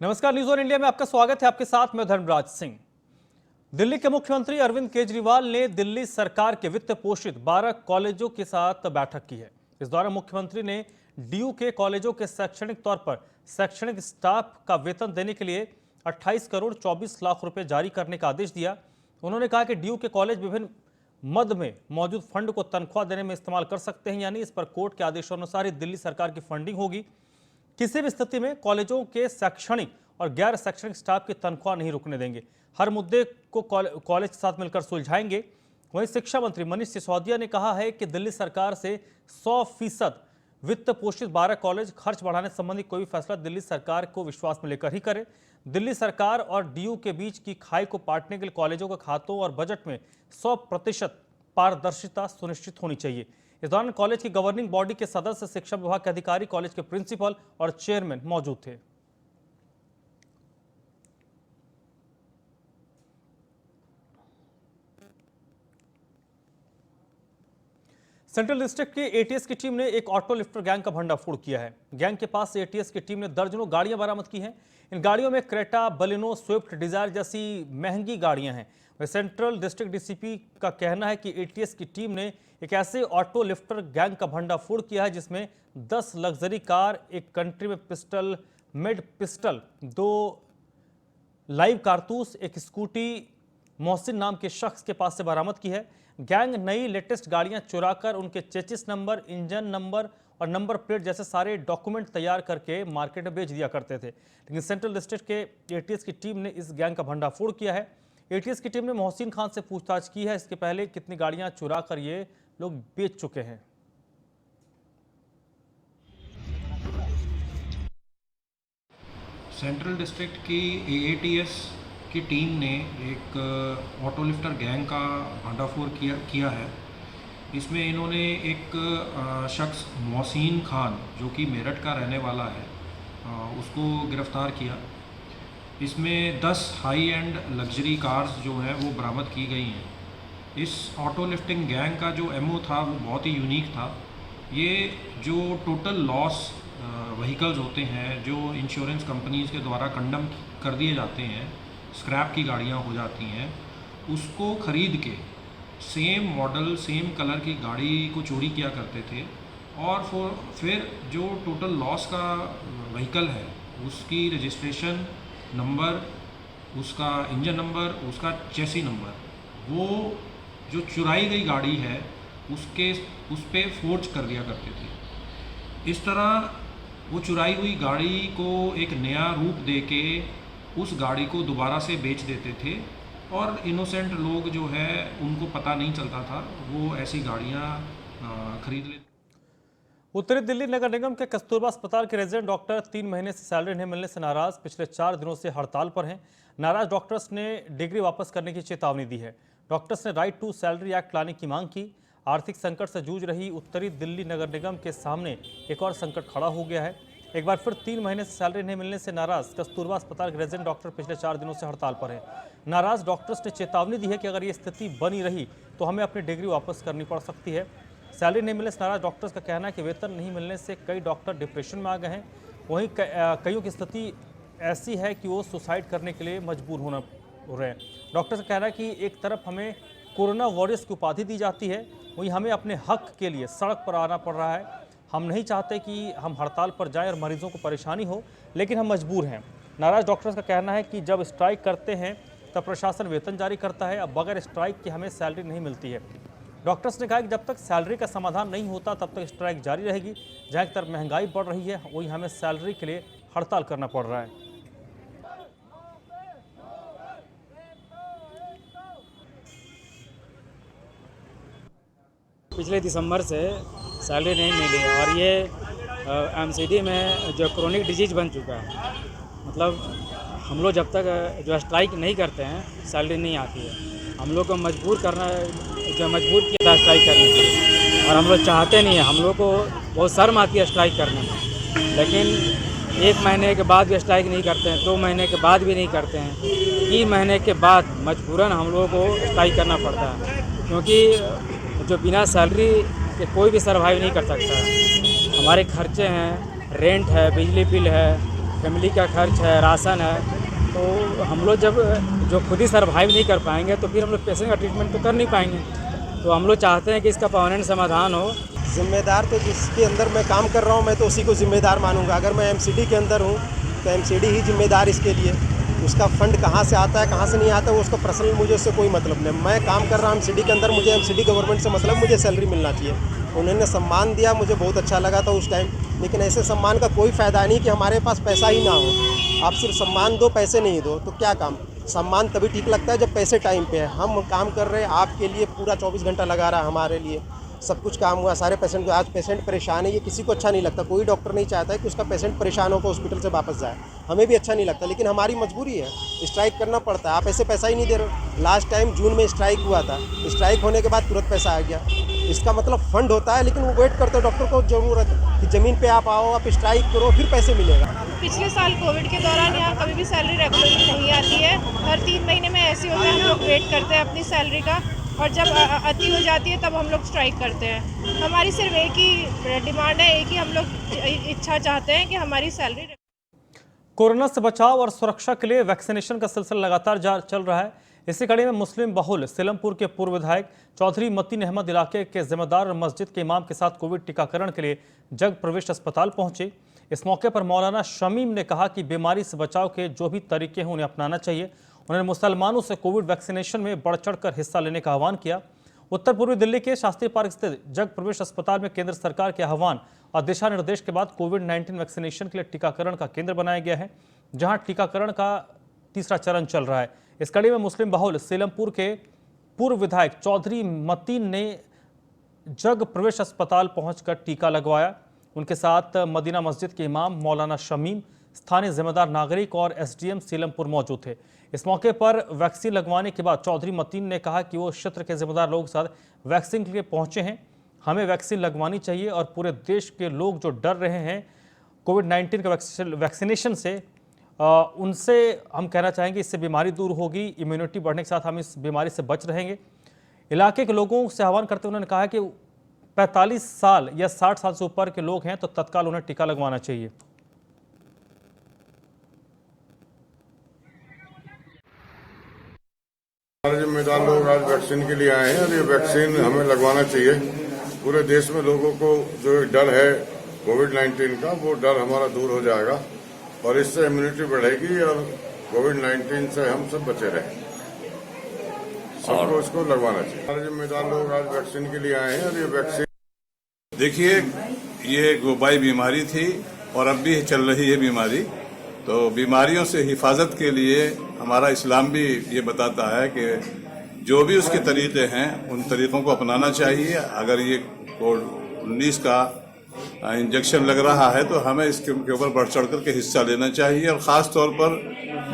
नमस्कार, news on India में आपका स्वागत है। आपके साथ मैं धर्मराज सिंह। दिल्ली के मुख्यमंत्री अरविंद केजरीवाल ने दिल्ली सरकार के वित्त पोषित 12 कॉलेजों के साथ बैठक की है। इस दौरान मुख्यमंत्री ने डीयू के कॉलेजों के शैक्षणिक तौर पर शैक्षणिक स्टाफ का वेतन देने के लिए 28 करोड़ 24 लाख रुपए जारी करने का आदेश दिया। उन्होंने कहा कि डीयू के कॉलेज विभिन्न मद में मौजूद फंड को तनख्वाह देने में इस्तेमाल कर सकते हैं, यानी इस पर कोर्ट के आदेशानुसार ही दिल्ली सरकार की फंडिंग होगी। किसी भी स्थिति में कॉलेजों के शैक्षणिक और गैर शैक्षणिक स्टाफ की तनख्वाह नहीं रुकने देंगे। हर मुद्दे को कॉलेज के साथ मिलकर सुलझाएंगे। वहीं शिक्षा मंत्री मनीष सिसोदिया ने कहा है कि दिल्ली सरकार से 100% वित्त पोषित 12 कॉलेज खर्च बढ़ाने संबंधी कोई भी फैसला दिल्ली सरकार को विश्वास में लेकर ही करे। दिल्ली सरकार और डीयू के बीच की खाई को पाटने के लिए कॉलेजों के खातों और बजट में 100% पारदर्शिता सुनिश्चित होनी चाहिए। इस दौरान कॉलेज की गवर्निंग बॉडी के सदस्य, शिक्षा विभाग के अधिकारी, कॉलेज के प्रिंसिपल और चेयरमैन मौजूद थे। सेंट्रल डिस्ट्रिक्ट की एटीएस की टीम ने एक ऑटो लिफ्टर गैंग का भंडाफोड़ किया है। गैंग के पास से एटीएस की टीम ने दर्जनों गाड़ियां बरामद की हैं। इन गाड़ियों में क्रेटा, बलिनो, स्विफ्ट डिजायर जैसी महंगी गाड़ियां हैं। वह सेंट्रल डिस्ट्रिक्ट डीसीपी का कहना है कि एटीएस की टीम ने एक ऐसे ऑटो लिफ्टर गैंग का भंडाफोड़ किया है जिसमें 10 लग्जरी कार, एक कंट्री में पिस्टल, मेड पिस्टल, 2 लाइव कारतूस, एक स्कूटी मोहसिन नाम के शख्स के पास से बरामद की है। गैंग नई लेटेस्ट गाड़ियां चुराकर उनके चेसिस नंबर, इंजन नंबर और नंबर प्लेट जैसे सारे डॉक्यूमेंट तैयार करके मार्केट में बेच दिया करते थे। लेकिन सेंट्रल डिस्ट्रिक्ट के एटीएस की टीम ने इस गैंग का भंडाफोड़ किया है। एटीएस की टीम ने मोहसिन खान से पूछताछ की है, इसके पहले कितनी गाड़ियां चुरा कर ये लोग बेच चुके हैं। सेंट्रल डिस्ट्रिक्ट की एएटीएस की टीम ने एक ऑटो लिफ्टर गैंग का भंडाफोड़ किया है। इसमें इन्होंने एक शख्स मोहसिन खान, जो कि मेरठ का रहने वाला है, उसको गिरफ्तार किया। इसमें 10 हाई एंड लग्जरी कार्स जो हैं वो बरामद की गई हैं। इस ऑटो लिफ्टिंग गैंग का जो एमओ था वो बहुत ही यूनिक था। ये जो टोटल लॉस व्हीकल्स होते हैं जो इंश्योरेंस कंपनीज़ के द्वारा कंडम कर दिए जाते हैं, स्क्रैप की गाड़ियाँ हो जाती हैं, उसको ख़रीद के सेम मॉडल, सेम कलर की गाड़ी को चोरी किया करते थे। और फिर जो टोटल लॉस का व्हीकल है उसकी रजिस्ट्रेशन नंबर, उसका इंजन नंबर, उसका चेसी नंबर, वो जो चुराई गई गाड़ी है उस पर फोर्ज कर दिया करते थे। इस तरह वो चुराई हुई गाड़ी को एक नया रूप देके उस गाड़ी को दोबारा से बेच देते थे और इनोसेंट लोग जो है उनको पता नहीं चलता था, वो ऐसी गाड़ियाँ खरीद लेते। उत्तरी दिल्ली नगर निगम के कस्तूरबा अस्पताल के रेजिडेंट डॉक्टर 3 महीने से सैलरी नहीं मिलने से नाराज पिछले 4 दिनों से हड़ताल पर हैं। नाराज डॉक्टर्स ने डिग्री वापस करने की चेतावनी दी है। डॉक्टर्स ने राइट टू सैलरी एक्ट लाने की मांग की। आर्थिक संकट से जूझ रही उत्तरी दिल्ली नगर निगम के सामने एक और संकट खड़ा हो गया है। एक बार फिर 3 महीने से सैलरी नहीं मिलने से नाराज कस्तूरबा अस्पताल के रेजिडेंट डॉक्टर पिछले 4 दिनों से हड़ताल पर हैं। नाराज डॉक्टर्स ने चेतावनी दी है कि अगर ये स्थिति बनी रही तो हमें अपनी डिग्री वापस करनी पड़ सकती है। सैलरी नहीं मिलने से नाराज डॉक्टर्स का कहना है कि वेतन नहीं मिलने से कई डॉक्टर डिप्रेशन में आ गए हैं। वहीं कईयों की स्थिति ऐसी है कि वो सुसाइड करने के लिए मजबूर हो रहे हैं। डॉक्टर्स का कहना है कि एक तरफ हमें कोरोना वॉरियर्स की उपाधि दी जाती है, वहीं हमें अपने हक के लिए सड़क पर आना पड़ रहा है। हम नहीं चाहते कि हम हड़ताल पर जाएं और मरीजों को परेशानी हो, लेकिन हम मजबूर हैं। नाराज डॉक्टर्स का कहना है कि जब स्ट्राइक करते हैं तब प्रशासन वेतन जारी करता है, अब बगैर स्ट्राइक के हमें सैलरी नहीं मिलती है। डॉक्टर्स ने कहा कि जब तक सैलरी का समाधान नहीं होता तब तक स्ट्राइक जारी रहेगी। जहाँ एक तरफ महंगाई बढ़ रही है, वहीं हमें सैलरी के लिए हड़ताल करना पड़ रहा है। पिछले दिसंबर से सैलरी नहीं मिली और ये एमसीडी में जो क्रोनिक डिजीज बन चुका है। मतलब हम लोग जब तक जो स्ट्राइक नहीं करते हैं सैलरी नहीं आती है। हम लोग को मजबूर किया था स्ट्राइक करने के लिए और हम लोग चाहते नहीं हैं। हम लोग को बहुत शर्म आती है स्ट्राइक करने में, लेकिन 1 महीने के बाद भी स्ट्राइक नहीं करते हैं, 2 महीने के बाद भी नहीं करते हैं, 3 महीने के बाद मजबूरन हम लोगों को स्ट्राइक करना पड़ता है, क्योंकि जो बिना सैलरी के कोई भी सर्वाइव नहीं कर सकता है। हमारे खर्चे हैं, रेंट है, बिजली बिल है, फैमिली का खर्च है, राशन है, तो हम लोग जब जो खुद ही सर्वाइव नहीं कर पाएंगे तो फिर हम लोग पेशेंट का ट्रीटमेंट तो कर नहीं पाएंगे। तो हम लोग चाहते हैं कि इसका परमानेंट समाधान हो। जिम्मेदार तो जिसके अंदर मैं काम कर रहा हूँ मैं तो उसी को जिम्मेदार मानूंगा। अगर मैं एमसीडी के अंदर हूँ तो एमसीडी ही जिम्मेदार इसके लिए। उसका फंड कहाँ से आता है कहाँ से नहीं आता है उसका पर्सनल मुझे उससे कोई मतलब नहीं। मैं काम कर रहा हूँ एमसीडी के अंदर, मुझे एमसीडी गवर्नमेंट से मतलब मुझे सैलरी मिलना चाहिए। उन्होंने सम्मान दिया, मुझे बहुत अच्छा लगा था उस टाइम, लेकिन ऐसे सम्मान का कोई फ़ायदा नहीं कि हमारे पास पैसा ही ना हो। आप सिर्फ सम्मान दो, पैसे नहीं दो तो क्या काम। सम्मान तभी ठीक लगता है जब पैसे टाइम पे है। हम काम कर रहे हैं आपके लिए, पूरा 24 घंटा लगा रहा है हमारे लिए, सब कुछ काम हुआ सारे पेशेंट को। आज पेशेंट परेशान है, ये किसी को अच्छा नहीं लगता। कोई डॉक्टर नहीं चाहता है कि उसका पेशेंट परेशान होकर हॉस्पिटल से वापस जाए, हमें भी अच्छा नहीं लगता, लेकिन हमारी मजबूरी है, स्ट्राइक करना पड़ता है। आप ऐसे पैसा ही नहीं दे रहे। लास्ट टाइम जून में स्ट्राइक हुआ था, स्ट्राइक होने के बाद तुरंत पैसा आ गया। इसका मतलब फंड होता है, लेकिन वो वेट करते डॉक्टर को ज़रूरत है कि ज़मीन पे आप आओ, आप स्ट्राइक करो, फिर पैसे मिलेगा। पिछले साल कोविड के दौरान यहाँ कभी भी सैलरी रेगुलरली नहीं आती है। हर 3 महीने में ऐसे होता है, हम लोग वेट करते हैं अपनी सैलरी का, और जब अति हो जाती है तब हम लोग स्ट्राइक करते हैं। हमारी सिर्फ एक ही डिमांड है, एक ही हम लोग इच्छा चाहते हैं कि हमारी सैलरी। कोरोना से बचाव और सुरक्षा के लिए वैक्सीनेशन का सिलसिला लगातार चल रहा है। इसी कड़ी में मुस्लिम बहुल सीलमपुर के पूर्व विधायक चौधरी मतीन अहमद इलाके के जिम्मेदार और मस्जिद के इमाम के साथ कोविड टीकाकरण के लिए जग प्रवेश अस्पताल पहुंचे। इस मौके पर मौलाना शमीम ने कहा कि बीमारी से बचाव के जो भी तरीके हैं उन्हें अपनाना चाहिए। उन्होंने मुसलमानों से कोविड वैक्सीनेशन में बढ़ चढ़कर हिस्सा लेने का आह्वान किया। उत्तर पूर्वी दिल्ली के शास्त्री पार्क स्थित जग प्रवेश अस्पताल में केंद्र सरकार के आह्वान और दिशा निर्देश के बाद कोविड-19 वैक्सीनेशन के लिए टीकाकरण का केंद्र बनाया गया है, जहां टीकाकरण का तीसरा चरण चल रहा है। इस कड़ी में मुस्लिम बहुल सीलमपुर के पूर्व विधायक चौधरी मतीन ने जग प्रवेश अस्पताल पहुंचकर टीका लगवाया। उनके साथ मदीना मस्जिद के इमाम मौलाना शमीम, स्थानीय जिम्मेदार नागरिक और एसडीएम सीलमपुर मौजूद थे। इस मौके पर वैक्सीन लगवाने के बाद चौधरी मतीन ने कहा कि वो क्षेत्र के जिम्मेदार लोगों के साथ वैक्सीन के लिए पहुंचे हैं। हमें वैक्सीन लगवानी चाहिए और पूरे देश के लोग जो डर रहे हैं कोविड-19 के वैक्सीनेशन से, उनसे हम कहना चाहेंगे इससे बीमारी दूर होगी, इम्यूनिटी बढ़ने के साथ हम इस बीमारी से बच रहेंगे। इलाके के लोगों से आह्वान करते हुए उन्होंने कहा कि 45 साल या 60 साल से ऊपर के लोग हैं तो तत्काल उन्हें टीका लगवाना चाहिए। हमारे जिम्मेदार लोग आज वैक्सीन के लिए आए हैं और ये वैक्सीन हमें लगवाना चाहिए। पूरे देश में लोगों को जो एक डर है कोविड-19 का, वो डर हमारा दूर हो जाएगा और इससे इम्यूनिटी बढ़ेगी और कोविड-19 से हम सब बचे रहें। सबको इसको लगवाना चाहिए। हमारे जिम्मेदार लोग आज वैक्सीन के लिए आए हैं और ये वैक्सीन, देखिए, ये एक वबाई बीमारी थी और अब भी चल रही है बीमारी। तो बीमारियों से हिफाजत के लिए हमारा इस्लाम भी ये बताता है कि जो भी उसके तरीके हैं उन तरीकों को अपनाना चाहिए। अगर ये कोविड-19 का इंजेक्शन लग रहा है तो हमें इसके ऊपर बढ़ चढ़ कर के हिस्सा लेना चाहिए, और ख़ास तौर पर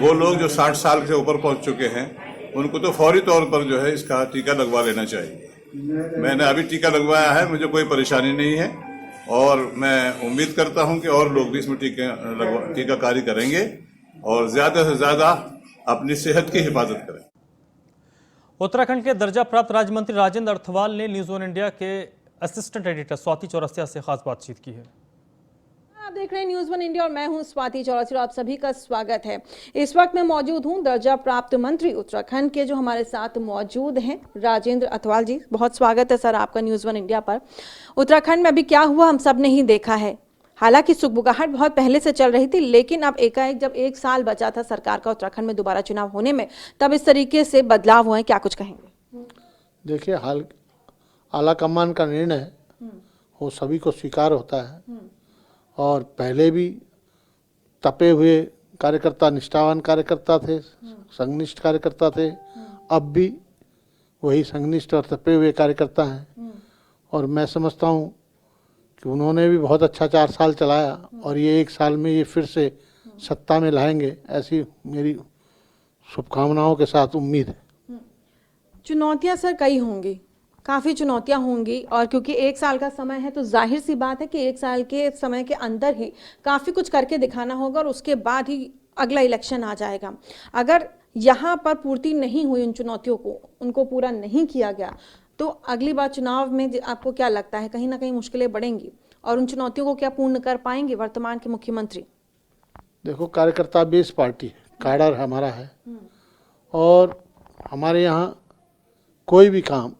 वो लोग जो 60 साल से ऊपर पहुंच चुके हैं उनको तो फौरी तौर पर जो है इसका टीका लगवा लेना चाहिए। मैंने अभी टीका लगवाया है, मुझे कोई परेशानी नहीं है और मैं उम्मीद करता हूं कि और लोग भी इसमें टीकाकारी करेंगे और ज़्यादा से ज़्यादा अपनी सेहत की हिफाजत करें। उत्तराखंड के दर्जा प्राप्त राज्य मंत्री राजेंद्र अर्थवाल ने न्यूज़ वन इंडिया के असिस्टेंट एडिटर स्वाति चौरसिया से खास बातचीत की है। आप देख रहे हैं न्यूज़ वन इंडिया और मैं हूं स्वाति चौरसिया। आप सभी का स्वागत है। इस वक्त मैं मौजूद हूं दर्जा प्राप्त मंत्री उत्तराखंड के, जो हमारे साथ मौजूद हैं, राजेंद्र अर्थवाल जी। बहुत स्वागत है सर आपका न्यूज़ वन इंडिया पर। उत्तराखंड में अभी क्या हुआ हम सब ने ही देखा है। हालांकि सुगबुगाहट बहुत पहले से चल रही थी, लेकिन अब एकाएक जब 1 साल बचा था सरकार का उत्तराखंड में दोबारा चुनाव होने में, तब इस तरीके से बदलाव हुए। क्या कुछ कहेंगे? देखिए, हाल आला कमान का निर्णय वो सभी को स्वीकार होता है और पहले भी तपे हुए कार्यकर्ता, निष्ठावान कार्यकर्ता थे, संघनिष्ठ कार्यकर्ता थे, अब भी वही संघनिष्ठ और तपे हुए कार्यकर्ता हैं। और मैं समझता हूँ कि उन्होंने भी बहुत अच्छा 4 साल चलाया और ये 1 साल में ये फिर से सत्ता में लाएंगे, ऐसी मेरी शुभकामनाओं के साथ उम्मीद है। चुनौतियाँ सर कई होंगी, काफ़ी चुनौतियां होंगी, और क्योंकि 1 साल का समय है तो जाहिर सी बात है कि 1 साल के समय के अंदर ही काफ़ी कुछ करके दिखाना होगा और उसके बाद ही अगला इलेक्शन आ जाएगा। अगर यहाँ पर पूर्ति नहीं हुई उन चुनौतियों को, उनको पूरा नहीं किया गया, तो अगली बार चुनाव में आपको क्या लगता है कहीं ना कहीं मुश्किलें बढ़ेंगी और उन चुनौतियों को क्या पूर्ण कर पाएंगे वर्तमान के मुख्यमंत्री? देखो, कार्यकर्ता बेस पार्टी है, काडर हमारा है, और हमारे यहाँ कोई भी काम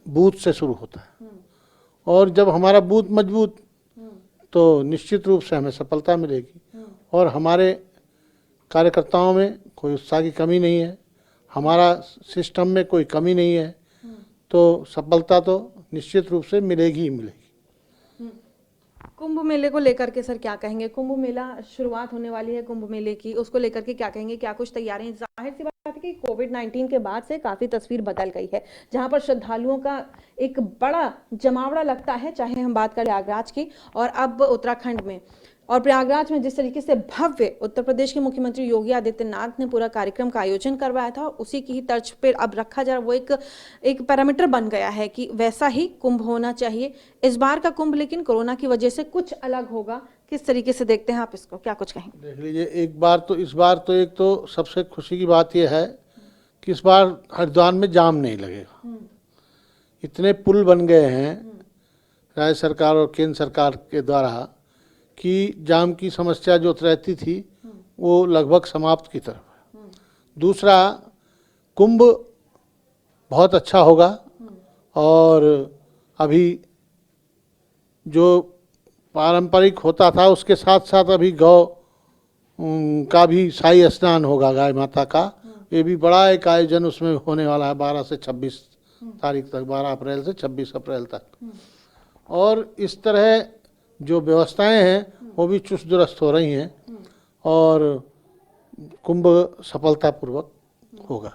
बूथ से शुरू होता है, और जब हमारा बूथ मजबूत तो निश्चित रूप से हमें सफलता मिलेगी। और हमारे कार्यकर्ताओं में कोई उत्साह की कमी नहीं है, हमारा सिस्टम में कोई कमी नहीं है, तो सफलता तो निश्चित रूप से मिलेगी ही मिलेगी। कुंभ मेले को लेकर के सर क्या कहेंगे? कुंभ मेला शुरुआत होने वाली है कुंभ मेले की, उसको लेकर के क्या कहेंगे? क्या कुछ तैयारियां? जाहिर सी बात है कि कोविड-19 के बाद से काफी तस्वीर बदल गई है, जहां पर श्रद्धालुओं का एक बड़ा जमावड़ा लगता है, चाहे हम बात करें प्रयागराज की और अब उत्तराखंड में। और प्रयागराज में जिस तरीके से भव्य उत्तर प्रदेश के मुख्यमंत्री योगी आदित्यनाथ ने पूरा कार्यक्रम का आयोजन करवाया था, उसी की ही तर्ज पर अब रखा जा रहा, वो एक पैरामीटर बन गया है कि वैसा ही कुंभ होना चाहिए। इस बार का कुंभ लेकिन कोरोना की वजह से कुछ अलग होगा, किस तरीके से देखते हैं आप इसको, क्या कुछ कहेंगे? देख लीजिए, इस बार तो एक तो सबसे खुशी की बात यह है कि इस बार हरिद्वार में जाम नहीं लगेगा। इतने पुल बन गए हैं राज्य सरकार और केंद्र सरकार के द्वारा कि जाम की समस्या जो रहती थी वो लगभग समाप्त की तरफ है। दूसरा, कुंभ बहुत अच्छा होगा, और अभी जो पारंपरिक होता था उसके साथ साथ अभी गौ का भी शाही स्नान होगा, गाय माता का। ये भी बड़ा एक आयोजन उसमें होने वाला है 12 से 26 तारीख तक, 12 अप्रैल से 26 अप्रैल तक। और इस तरह जो व्यवस्थाएं हैं वो भी चुस्त दुरुस्त हो रही हैं, और कुंभ सफलतापूर्वक होगा।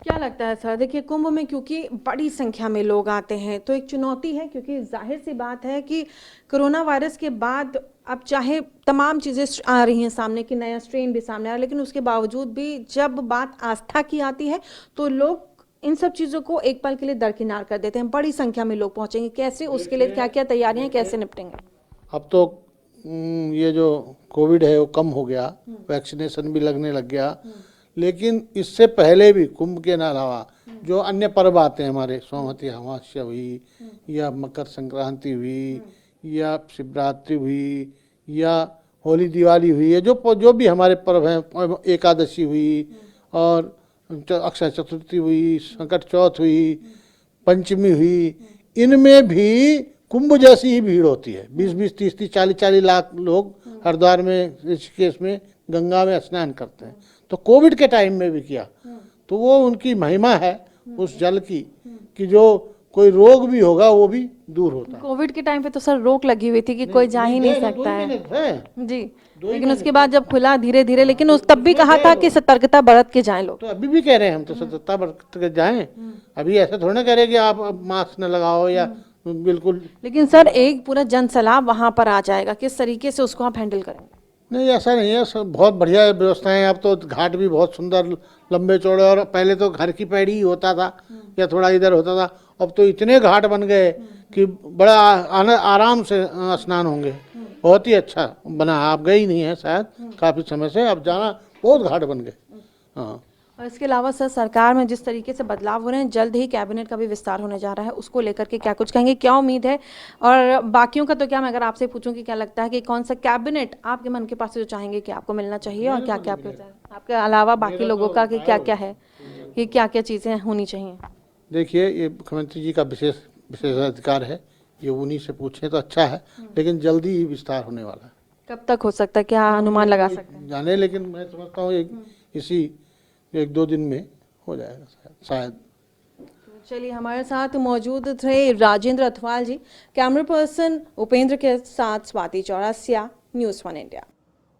क्या लगता है सर? देखिए, कुंभ में क्योंकि बड़ी संख्या में लोग आते हैं तो एक चुनौती है, क्योंकि जाहिर सी बात है कि कोरोना वायरस के बाद अब चाहे तमाम चीज़ें आ रही हैं सामने, कि नया स्ट्रेन भी सामने आ रहा है, लेकिन उसके बावजूद भी जब बात आस्था की आती है तो लोग इन सब चीज़ों को एक पल के लिए दरकिनार कर देते हैं। बड़ी संख्या में लोग पहुंचेंगे, कैसे, उसके लिए क्या क्या तैयारियां, कैसे निपटेंगे? अब तो ये जो कोविड है वो कम हो गया, वैक्सीनेशन भी लगने लग गया, लेकिन इससे पहले भी कुंभ के अलावा जो अन्य पर्व आते हैं हमारे, सोमवती अमावस्या हुई, या मकर संक्रांति हुई, या शिवरात्रि हुई, या होली दिवाली हुई, है जो भी हमारे पर्व हैं, एकादशी हुई, और अक्षय चतुर्थी हुई, संकट चौथ हुई, पंचमी हुई, इनमें भी कुंभ जैसी ही भीड़ होती है। 20-20, 30-30, 40-40 लाख लोग हरिद्वार में, ऋषिकेश में, गंगा में स्नान करते हैं। तो कोविड के टाइम में भी किया, तो वो उनकी महिमा है उस जल की, कि जो कोई रोग भी होगा वो भी दूर होता है। कोविड के टाइम पे तो सर रोक लगी हुई थी कि कोई जा ही नहीं सकता है जी, लेकिन उसके बाद जब खुला धीरे धीरे, लेकिन उस तब भी कहा था कि सतर्कता बरत के जाएं लोग। तो अभी भी कह रहे हैं हम तो सतर्कता बरत के जाएं, अभी ऐसा थोड़ा ना कह रहे कि आप मास्क न लगाओ या बिल्कुल। लेकिन सर एक पूरा जन सैलाब वहां पर आ जाएगा, किस तरीके से उसको आप हैंडल करेंगे? नहीं, ऐसा नहीं है, सब बहुत बढ़िया व्यवस्थाएं। अब तो घाट भी बहुत सुंदर, लंबे चौड़े, और पहले तो घर की पैड़ी ही होता था या थोड़ा इधर होता था, अब तो इतने घाट बन गए कि बड़ा आराम से स्नान होंगे। बहुत ही अच्छा बना, आप गए ही नहीं है शायद काफ़ी समय से, अब जाना, बहुत घाट बन गए। हाँ, और इसके अलावा सर सरकार में जिस तरीके से बदलाव हो रहे हैं, जल्द ही कैबिनेट का भी विस्तार होने जा रहा है, उसको लेकर के क्या कुछ कहेंगे, क्या उम्मीद है? और बाकियों का तो क्या, मैं अगर आपसे पूछूं कि क्या लगता है कि कौन सा कैबिनेट आपके मन के पास जो चाहेंगे कि आपको मिलना चाहिए, और क्या क्या आपके अलावा बाकी लोगों का कि क्या क्या है, कि क्या क्या चीज़ें होनी चाहिए? देखिए, ये मुख्यमंत्री जी का विशेषाधिकार है, ये उन्हीं से पूछें तो अच्छा है, लेकिन जल्दी ही विस्तार होने वाला है। कब तक हो सकता है, क्या अनुमान लगा सकते हैं? जाने, लेकिन मैं समझता हूँ इसी 1-2 दिन में हो जाएगा शायद। चलिए, हमारे साथ मौजूद थे राजेंद्र अथवाल जी, कैमरा पर्सन उपेंद्र के साथ स्वाति चौरसिया, न्यूज़ 1 इंडिया।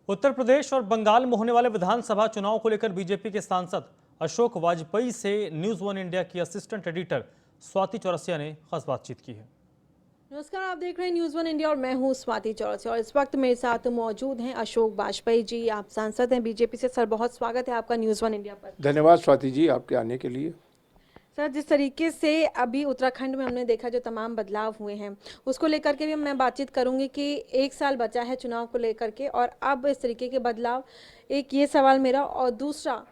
उत्तर प्रदेश और बंगाल में होने वाले विधानसभा चुनाव को लेकर बीजेपी के सांसद अशोक वाजपेयी से न्यूज़ 1 इंडिया की असिस्टेंट एडिटर स्वाति चौरसिया ने खास बातचीत की है। नमस्कार, आप देख रहे हैं न्यूज़ 1 इंडिया और मैं हूं स्वाति चौरसिया, और इस वक्त मेरे साथ मौजूद हैं अशोक वाजपेयी जी। आप सांसद हैं बीजेपी से। सर, बहुत स्वागत है आपका न्यूज़ 1 इंडिया पर। धन्यवाद स्वाति जी आपके आने के लिए। सर, जिस तरीके से अभी उत्तराखंड में हमने देखा, जो तमाम बदलाव हुए हैं, उसको लेकर के भी मैं बातचीत करूंगी कि 1 साल बचा है चुनाव को लेकर के, और अब इस तरीके के बदलाव, एक ये सवाल मेरा, और दूसरा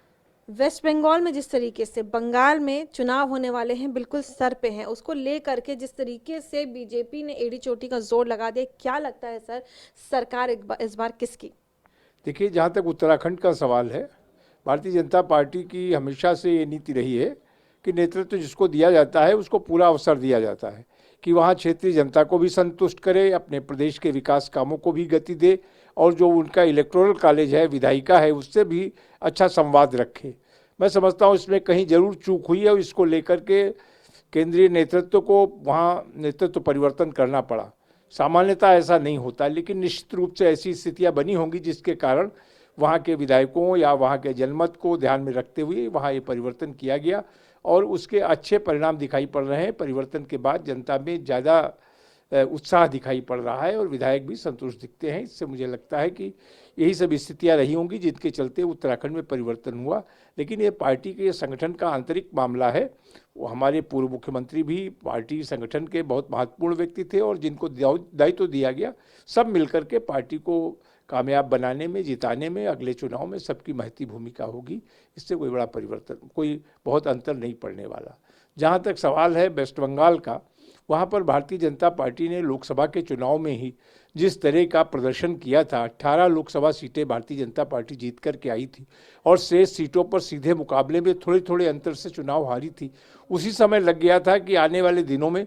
वेस्ट बंगाल में जिस तरीके से बंगाल में चुनाव होने वाले हैं, बिल्कुल सर पे हैं, उसको लेकर के जिस तरीके से बीजेपी ने एड़ी चोटी का जोर लगा दिया, क्या लगता है सर, सरकार इस बार किसकी? देखिए, जहाँ तक उत्तराखंड का सवाल है, भारतीय जनता पार्टी की हमेशा से ये नीति रही है कि नेतृत्व जिसको दिया जाता है उसको पूरा अवसर दिया जाता है कि वहाँ क्षेत्रीय जनता को भी संतुष्ट करे, अपने प्रदेश के विकास कामों को भी गति दे और जो उनका इलेक्टोरल कॉलेज है, विधायिका है, उससे भी अच्छा संवाद रखे। मैं समझता हूँ इसमें कहीं जरूर चूक हुई है और इसको लेकर के केंद्रीय नेतृत्व को वहाँ नेतृत्व परिवर्तन करना पड़ा। सामान्यतः ऐसा नहीं होता, लेकिन निश्चित रूप से ऐसी स्थितियाँ बनी होंगी जिसके कारण वहाँ के विधायकों या वहाँ के जनमत को ध्यान में रखते हुए वहाँ ये परिवर्तन किया गया और उसके अच्छे परिणाम दिखाई पड़ रहे हैं। परिवर्तन के बाद जनता में ज़्यादा उत्साह दिखाई पड़ रहा है और विधायक भी संतुष्ट दिखते हैं। इससे मुझे लगता है कि यही सब स्थितियां रही होंगी जिनके चलते उत्तराखंड में परिवर्तन हुआ। लेकिन ये पार्टी के संगठन का आंतरिक मामला है। वो हमारे पूर्व मुख्यमंत्री भी पार्टी संगठन के बहुत महत्वपूर्ण व्यक्ति थे और जिनको दायित्व दिया गया, सब मिलकर के पार्टी को कामयाब बनाने में, जिताने में, अगले चुनाव में सबकी महती भूमिका होगी। इससे कोई बड़ा परिवर्तन, कोई बहुत अंतर नहीं पड़ने वाला। जहाँ तक सवाल है वेस्ट बंगाल का, वहाँ पर भारतीय जनता पार्टी ने लोकसभा के चुनाव में ही जिस तरह का प्रदर्शन किया था, 18 लोकसभा सीटें भारतीय जनता पार्टी जीत कर के आई थी और शेष सीटों पर सीधे मुकाबले में थोड़े थोड़े अंतर से चुनाव हारी थी। उसी समय लग गया था कि आने वाले दिनों में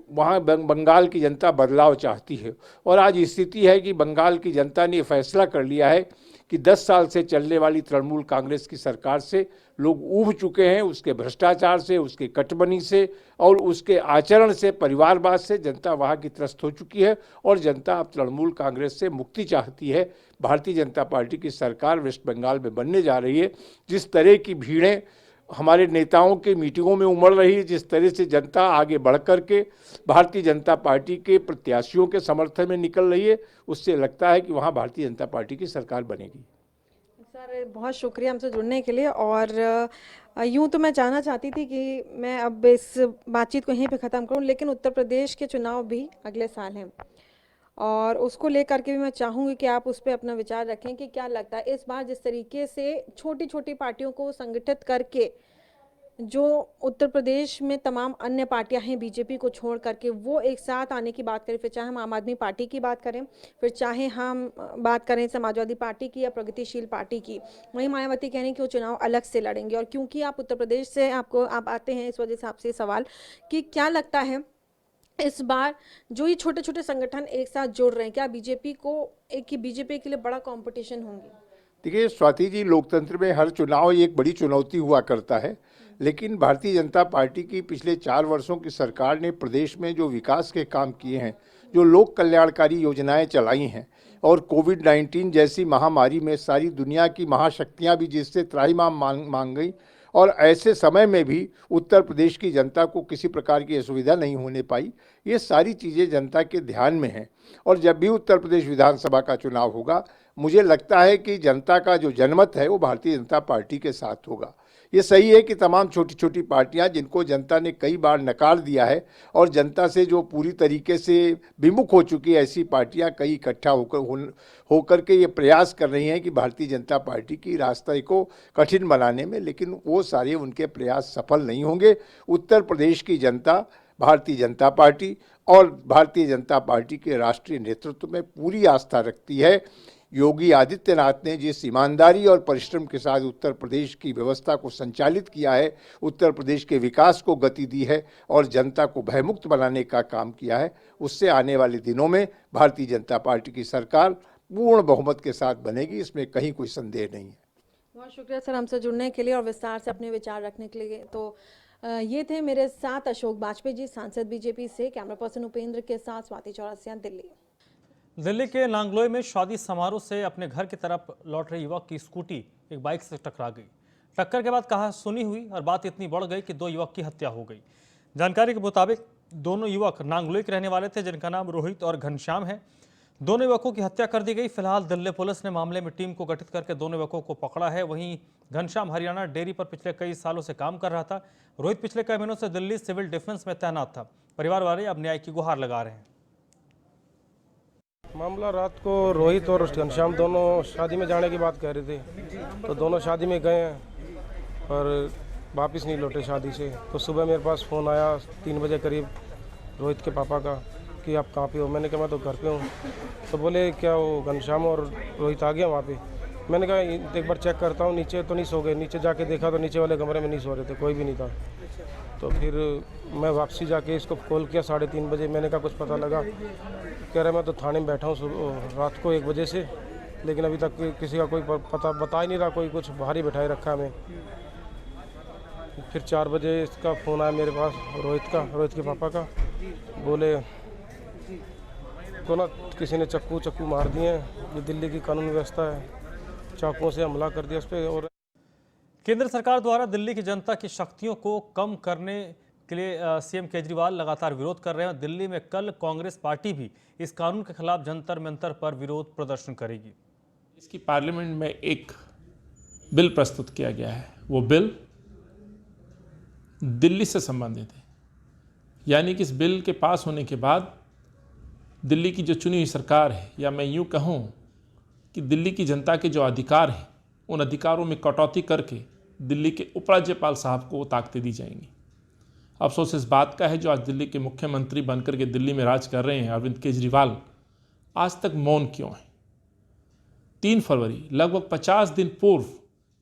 वहाँ बंगाल की जनता बदलाव चाहती है और आज स्थिति है कि बंगाल की जनता ने फैसला कर लिया है कि 10 साल से चलने वाली तृणमूल कांग्रेस की सरकार से लोग ऊब चुके हैं, उसके भ्रष्टाचार से, उसके कटबनी से और उसके आचरण से, परिवारवाद से जनता वहाँ की त्रस्त हो चुकी है और जनता अब तृणमूल कांग्रेस से मुक्ति चाहती है। भारतीय जनता पार्टी की सरकार वेस्ट बंगाल में बनने जा रही है। जिस तरह की भीड़ें हमारे नेताओं के मीटिंगों में उमड़ रही है, जिस तरह से जनता आगे बढ़ कर के भारतीय जनता पार्टी के प्रत्याशियों के समर्थन में निकल रही है, उससे लगता है कि वहाँ भारतीय जनता पार्टी की सरकार बनेगी। सर बहुत शुक्रिया हमसे जुड़ने के लिए। और यूं तो मैं जानना चाहती थी कि मैं अब इस बातचीत को यहीं पे ख़त्म करूं, लेकिन उत्तर प्रदेश के चुनाव भी अगले साल हैं और उसको लेकर के भी मैं चाहूँगी कि आप उस पर अपना विचार रखें कि क्या लगता है इस बार जिस तरीके से छोटी छोटी पार्टियों को संगठित करके जो उत्तर प्रदेश में तमाम अन्य पार्टियां हैं बीजेपी को छोड़ करके वो एक साथ आने की बात करें, फिर चाहे हम आम आदमी पार्टी की बात करें, फिर चाहे हम बात करें समाजवादी पार्टी की या प्रगतिशील पार्टी की, वहीं मायावती कह रही हैं कि वो चुनाव अलग से लड़ेंगे। और क्योंकि आप उत्तर प्रदेश से आप आते हैं, इस वजह से आपसे सवाल कि क्या लगता है इस बार जो ये छोटे छोटे संगठन एक साथ जुड़ रहे हैं, क्या बीजेपी के लिए बड़ा कंपटीशन होंगे? देखिए स्वाति जी, लोकतंत्र में हर चुनाव एक बड़ी चुनौती हुआ करता है, लेकिन भारतीय जनता पार्टी की पिछले 4 वर्षों की सरकार ने प्रदेश में जो विकास के काम किए हैं, जो लोक कल्याणकारी योजनाएं चलाई हैं और कोविड-19 जैसी महामारी में सारी दुनिया की महाशक्तियां भी जिससे त्राहिमाम मांग गई और ऐसे समय में भी उत्तर प्रदेश की जनता को किसी प्रकार की असुविधा नहीं होने पाई। ये सारी चीज़ें जनता के ध्यान में हैं और जब भी उत्तर प्रदेश विधानसभा का चुनाव होगा, मुझे लगता है कि जनता का जो जनमत है वो भारतीय जनता पार्टी के साथ होगा। ये सही है कि तमाम छोटी छोटी पार्टियां जिनको जनता ने कई बार नकार दिया है और जनता से जो पूरी तरीके से विमुख हो चुकी है, ऐसी पार्टियां कई इकट्ठा होकर के ये प्रयास कर रही हैं कि भारतीय जनता पार्टी की रास्ते को कठिन बनाने में, लेकिन वो सारे उनके प्रयास सफल नहीं होंगे। उत्तर प्रदेश की जनता भारतीय जनता पार्टी और भारतीय जनता पार्टी के राष्ट्रीय नेतृत्व में पूरी आस्था रखती है। योगी आदित्यनाथ ने जिस ईमानदारी और परिश्रम के साथ उत्तर प्रदेश की व्यवस्था को संचालित किया है, उत्तर प्रदेश के विकास को गति दी है और जनता को भयमुक्त बनाने का काम किया है, उससे आने वाले दिनों में भारतीय जनता पार्टी की सरकार पूर्ण बहुमत के साथ बनेगी, इसमें कहीं कोई संदेह नहीं है। बहुत शुक्रिया सर हमसे जुड़ने के लिए और विस्तार से अपने विचार रखने के लिए। तो ये थे मेरे साथ अशोक बाजपेयी जी, सांसद बीजेपी से। कैमरा पर्सन उपेंद्र के साथ स्वाति चौरसिया, दिल्ली। दिल्ली के नांगलोई में शादी समारोह से अपने घर की तरफ लौट रहे युवक की स्कूटी एक बाइक से टकरा गई। टक्कर के बाद कहासुनी हुई और बात इतनी बढ़ गई कि 2 युवक की हत्या हो गई। जानकारी के मुताबिक दोनों युवक नांगलोई के रहने वाले थे, जिनका नाम रोहित और घनश्याम है। दोनों युवकों की हत्या कर दी गई। फिलहाल दिल्ली पुलिस ने मामले में टीम को गठित करके दोनों युवकों को पकड़ा है। वहीं घनश्याम हरियाणा डेयरी पर पिछले कई सालों से काम कर रहा था। रोहित पिछले कई महीनों से दिल्ली सिविल डिफेंस में तैनात था। परिवार वाले अब न्याय की गुहार लगा रहे हैं। मामला रात को रोहित और घनश्याम दोनों शादी में जाने की बात कह रहे थे, तो दोनों शादी में गए हैं और वापस नहीं लौटे शादी से। तो सुबह मेरे पास फ़ोन आया 3 बजे करीब रोहित के पापा का कि आप कहाँ पे हो। मैंने कहा मैं तो घर पे हूँ। तो बोले क्या वो घनश्याम और रोहित आ गया वहाँ पे। मैंने कहा एक बार चेक करता हूँ, नीचे तो नहीं सो गए। नीचे जाके देखा तो नीचे वाले कमरे में नहीं सो रहे थे, कोई भी नहीं था। तो फिर मैं वापसी जाके इसको कॉल किया 3:30 बजे। मैंने कहा कुछ पता लगा? कह रहा मैं तो थाने में बैठा हूँ रात को 1 बजे से, लेकिन अभी तक किसी का कोई पता बता ही नहीं रहा, कोई कुछ बाहर ही बैठाए रखा हमें। फिर 4 बजे इसका फ़ोन आया मेरे पास, रोहित के पापा का। बोले को ना किसी ने चक्कू मार दिए हैं, ये दिल्ली की कानून व्यवस्था है, चाकुओं से हमला कर दिया उस पर। और केंद्र सरकार द्वारा दिल्ली की जनता की शक्तियों को कम करने के लिए सीएम केजरीवाल लगातार विरोध कर रहे हैं। दिल्ली में कल कांग्रेस पार्टी भी इस कानून के खिलाफ जंतर मंतर पर विरोध प्रदर्शन करेगी। इसकी पार्लियामेंट में एक बिल प्रस्तुत किया गया है, वो बिल दिल्ली से संबंधित है। यानी कि इस बिल के पास होने के बाद दिल्ली की जो चुनी हुई सरकार है, या मैं यूँ कहूँ कि दिल्ली की जनता के जो अधिकार हैं, उन अधिकारों में कटौती करके दिल्ली के उपराज्यपाल साहब को वो ताकतें दी जाएंगी। अफसोस इस बात का है जो आज दिल्ली के मुख्यमंत्री बनकर के दिल्ली में राज कर रहे हैं अरविंद केजरीवाल, आज तक मौन क्यों हैं। 3 फरवरी लगभग 50 दिन पूर्व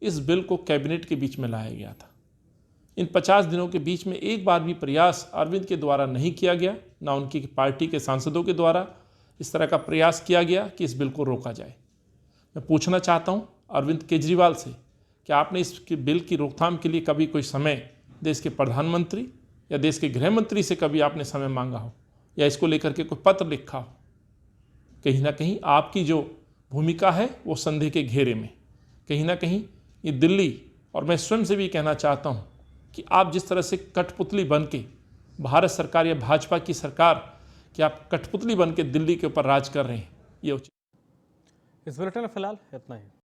इस बिल को कैबिनेट के बीच में लाया गया था। इन 50 दिनों के बीच में एक बार भी प्रयास अरविंद के द्वारा नहीं किया गया, ना उनकी पार्टी के सांसदों के द्वारा इस तरह का प्रयास किया गया कि इस बिल को रोका जाए। मैं पूछना चाहता हूं अरविंद केजरीवाल से कि आपने इस बिल की रोकथाम के लिए कभी कोई समय देश के प्रधानमंत्री या देश के गृह मंत्री से कभी आपने समय मांगा हो, या इसको लेकर के कोई पत्र लिखा हो? कहीं ना कहीं आपकी जो भूमिका है वो संदेह के घेरे में, कहीं ना कहीं ये दिल्ली, और मैं स्वयं से भी कहना चाहता हूँ कि आप जिस तरह से कठपुतली बन के भारत सरकार या भाजपा की सरकार कि आप कठपुतली बन के दिल्ली के ऊपर राज कर रहे हैं, ये उचित। इस बुलेटिन में फिलहाल इतना ही।